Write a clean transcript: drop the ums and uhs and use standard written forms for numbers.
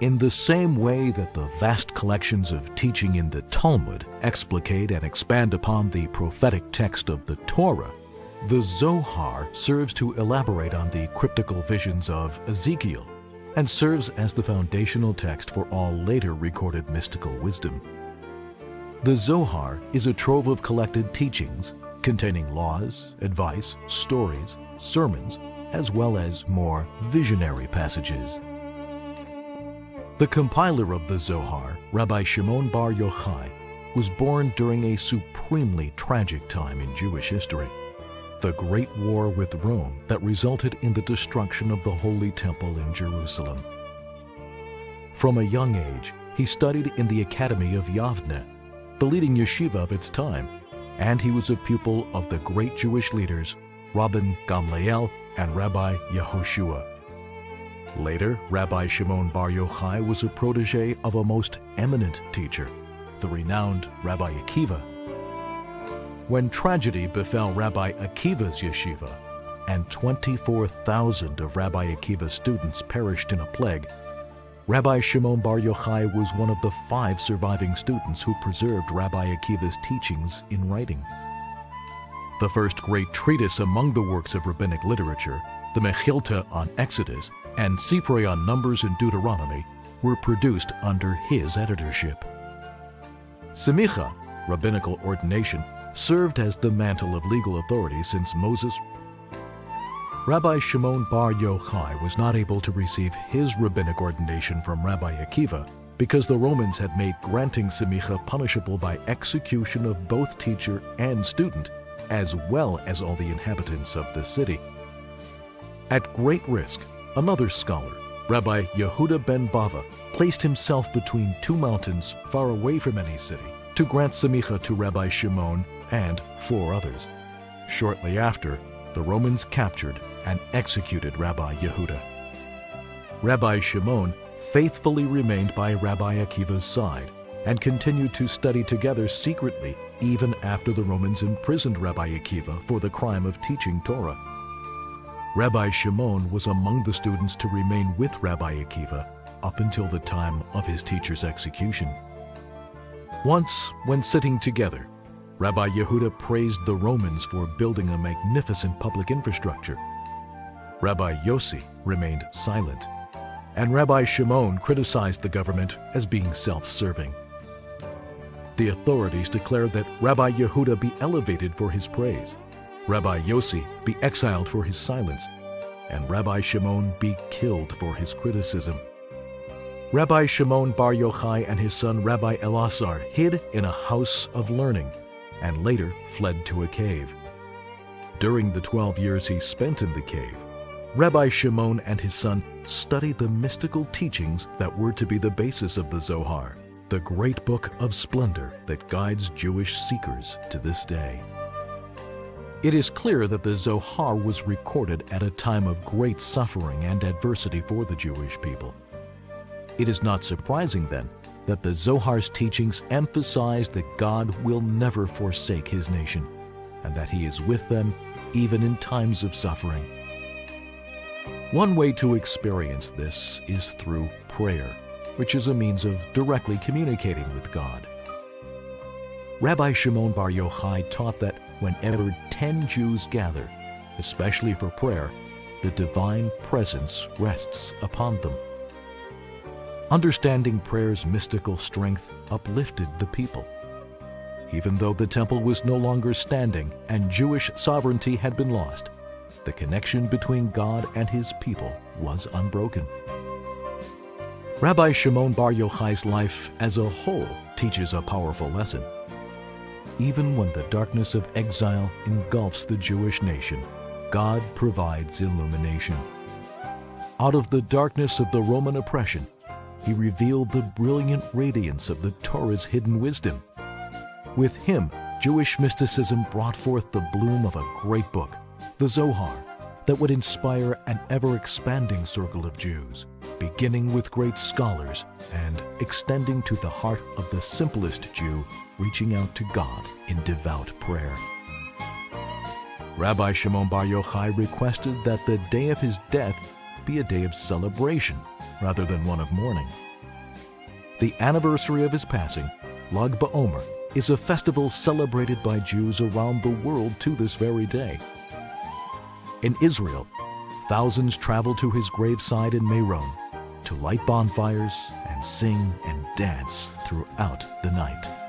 In the same way that the vast collections of teaching in the Talmud explicate and expand upon the prophetic text of the Torah, the Zohar serves to elaborate on the cryptical visions of Ezekiel and serves as the foundational text for all later recorded mystical wisdom. The Zohar is a trove of collected teachings containing laws, advice, stories, sermons, as well as more visionary passages. The compiler of the Zohar, Rabbi Shimon Bar Yochai, was born during a supremely tragic time in Jewish history, the Great War with Rome that resulted in the destruction of the Holy Temple in Jerusalem. From a young age, he studied in the Academy of Yavne, the leading yeshiva of its time, and he was a pupil of the great Jewish leaders Rabban Gamliel and Rabbi Yehoshua. Later, Rabbi Shimon Bar Yochai was a protege of a most eminent teacher, the renowned Rabbi Akiva. When tragedy befell Rabbi Akiva's yeshiva, and 24,000 of Rabbi Akiva's students perished in a plague, Rabbi Shimon Bar Yochai was one of the 5 surviving students who preserved Rabbi Akiva's teachings in writing. The first great treatise among the works of rabbinic literature, the Mechilta on Exodus and Sifrei on Numbers and Deuteronomy, were produced under his editorship. Semicha, rabbinical ordination, served as the mantle of legal authority since Moses. Rabbi Shimon Bar Yochai was not able to receive his rabbinic ordination from Rabbi Akiva because the Romans had made granting semicha punishable by execution of both teacher and student, as well as all the inhabitants of the city. At great risk, another scholar, Rabbi Yehuda ben Bava, placed himself between 2 mountains far away from any city to grant semicha to Rabbi Shimon and 4 others. Shortly after, the Romans captured and executed Rabbi Yehuda. Rabbi Shimon faithfully remained by Rabbi Akiva's side and continued to study together secretly even after the Romans imprisoned Rabbi Akiva for the crime of teaching Torah. Rabbi Shimon was among the students to remain with Rabbi Akiva up until the time of his teacher's execution. Once, when sitting together, Rabbi Yehuda praised the Romans for building a magnificent public infrastructure. Rabbi Yossi remained silent, and Rabbi Shimon criticized the government as being self-serving. The authorities declared that Rabbi Yehuda be elevated for his praise, Rabbi Yossi be exiled for his silence, and Rabbi Shimon be killed for his criticism. Rabbi Shimon Bar Yochai and his son Rabbi Elazar hid in a house of learning and later fled to a cave. During the 12 years he spent in the cave, Rabbi Shimon and his son studied the mystical teachings that were to be the basis of the Zohar, the great book of splendor that guides Jewish seekers to this day. It is clear that the Zohar was recorded at a time of great suffering and adversity for the Jewish people. It is not surprising, then, that the Zohar's teachings emphasize that God will never forsake his nation, and that he is with them even in times of suffering. One way to experience this is through prayer, which is a means of directly communicating with God. Rabbi Shimon Bar Yochai taught that whenever 10 Jews gather, especially for prayer, the divine presence rests upon them. Understanding prayer's mystical strength uplifted the people. Even though the temple was no longer standing and Jewish sovereignty had been lost, the connection between God and his people was unbroken. Rabbi Shimon Bar Yochai's life as a whole teaches a powerful lesson. Even when the darkness of exile engulfs the Jewish nation, God provides illumination. Out of the darkness of the Roman oppression, he revealed the brilliant radiance of the Torah's hidden wisdom. With him, Jewish mysticism brought forth the bloom of a great book, the Zohar, that would inspire an ever-expanding circle of Jews, beginning with great scholars and extending to the heart of the simplest Jew, reaching out to God in devout prayer. Rabbi Shimon Bar Yochai requested that the day of his death be a day of celebration rather than one of mourning. The anniversary of his passing, Lag BaOmer, is a festival celebrated by Jews around the world to this very day. In Israel, thousands travel to his graveside in Meron to light bonfires and sing and dance throughout the night.